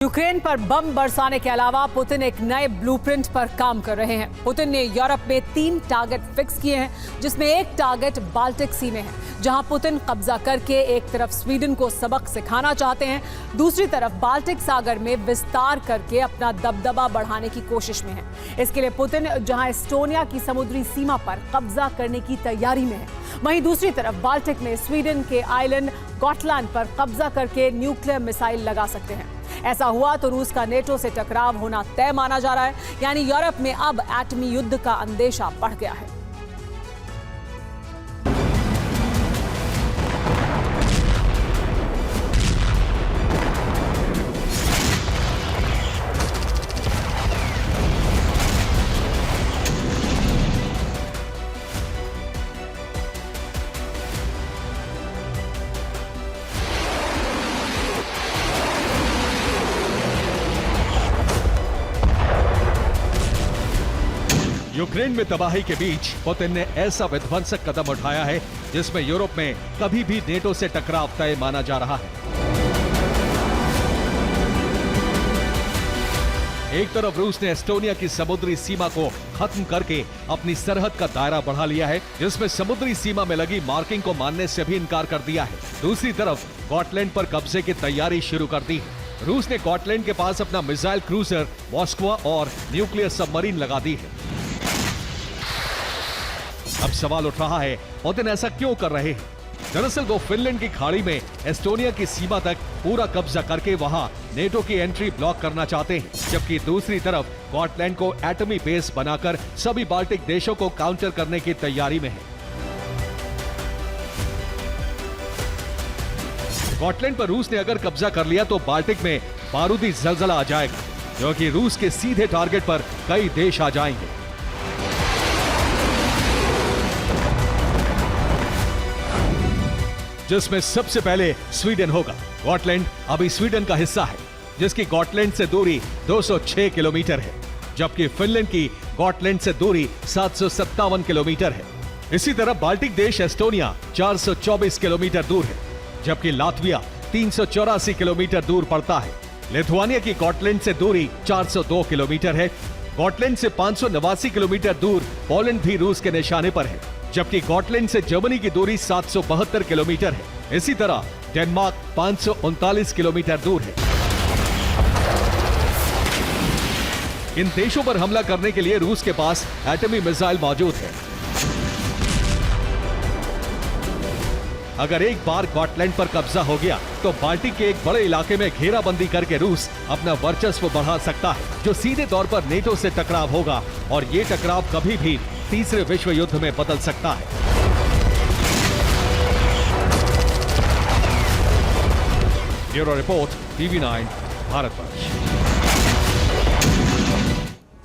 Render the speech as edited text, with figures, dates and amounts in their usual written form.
Ukraine पर बम बरसाने के अलावा पुतिन एक नए ब्लूप्रिंट पर काम कर रहे हैं। पुतिन ने यूरोप में 3 टारगेट फिक्स किए हैं, जिसमें एक टारगेट बाल्टिक सी में है, जहां पुतिन कब्जा करके एक तरफ स्वीडन को सबक सिखाना चाहते हैं, दूसरी तरफ बाल्टिक सागर में विस्तार करके अपना दबदबा बढ़ाने की कोशिश में है। इसके लिए पुतिन जहां एस्टोनिया की समुद्री सीमा पर कब्जा करने की तैयारी में है, वहीं दूसरी तरफ बाल्टिक में स्वीडन के आइलैंड गॉटलैंड पर कब्जा करके न्यूक्लियर मिसाइल लगा सकते हैं। ऐसा हुआ तो रूस का नेटो से टकराव होना तय माना जा रहा है, यानी यूरोप में अब एटमी युद्ध का अंदेशा बढ़ गया है। यूक्रेन में तबाही के बीच पुतिन ने ऐसा विध्वंसक कदम उठाया है जिसमें यूरोप में कभी भी नेटो से टकराव तय माना जा रहा है। एक तरफ रूस ने एस्टोनिया की समुद्री सीमा को खत्म करके अपनी सरहद का दायरा बढ़ा लिया है, जिसमें समुद्री सीमा में लगी मार्किंग को मानने से भी इनकार कर दिया है। दूसरी तरफ गॉटलैंड पर कब्जे की तैयारी शुरू कर दी है। रूस ने गॉटलैंड के पास अपना मिसाइल क्रूजर मॉस्को और न्यूक्लियर सबमरीन लगा दी है। अब सवाल उठ रहा है, पुतिन ऐसा क्यों कर रहे हैं? दरअसल वो फिनलैंड की खाड़ी में एस्टोनिया की सीमा तक पूरा कब्जा करके वहां नेटो की एंट्री ब्लॉक करना चाहते हैं, जबकि दूसरी तरफ गॉटलैंड को एटमी बेस बनाकर सभी बाल्टिक देशों को काउंटर करने की तैयारी में है। गॉटलैंड पर रूस ने अगर कब्जा कर लिया तो बाल्टिक में बारूदी जलजला आ जाएगा, क्योंकि रूस के सीधे टारगेट पर कई देश आ जाएंगे। जिसमें सबसे पहले स्वीडन होगा। गॉटलैंड अभी स्वीडन का हिस्सा है, जिसकी गॉटलैंड से दूरी 206 किलोमीटर है, जबकि फिनलैंड की गॉटलैंड से दूरी 757 किलोमीटर है। इसी तरह बाल्टिक देश एस्टोनिया 424 किलोमीटर दूर है, जबकि लातविया 384 किलोमीटर दूर पड़ता है। लिथुआनिया की गॉटलैंड से दूरी 402 किलोमीटर है। गॉटलैंड से 589 किलोमीटर दूर पोलैंड भी रूस के निशाने पर है, जबकि गॉटलैंड से जर्मनी की दूरी 772 किलोमीटर है। इसी तरह डेनमार्क 539 किलोमीटर दूर है। इन देशों पर हमला करने के लिए रूस के पास एटमी मिसाइल मौजूद है। अगर एक बार गॉटलैंड पर कब्जा हो गया तो बाल्टिक के एक बड़े इलाके में घेराबंदी करके रूस अपना वर्चस्व बढ़ा सकता है, जो सीधे तौर पर नेटो से टकराव होगा, और ये टकराव कभी भी तीसरे विश्व युद्ध में बदल सकता है। Bureau report, TV9, Bharatvarsh.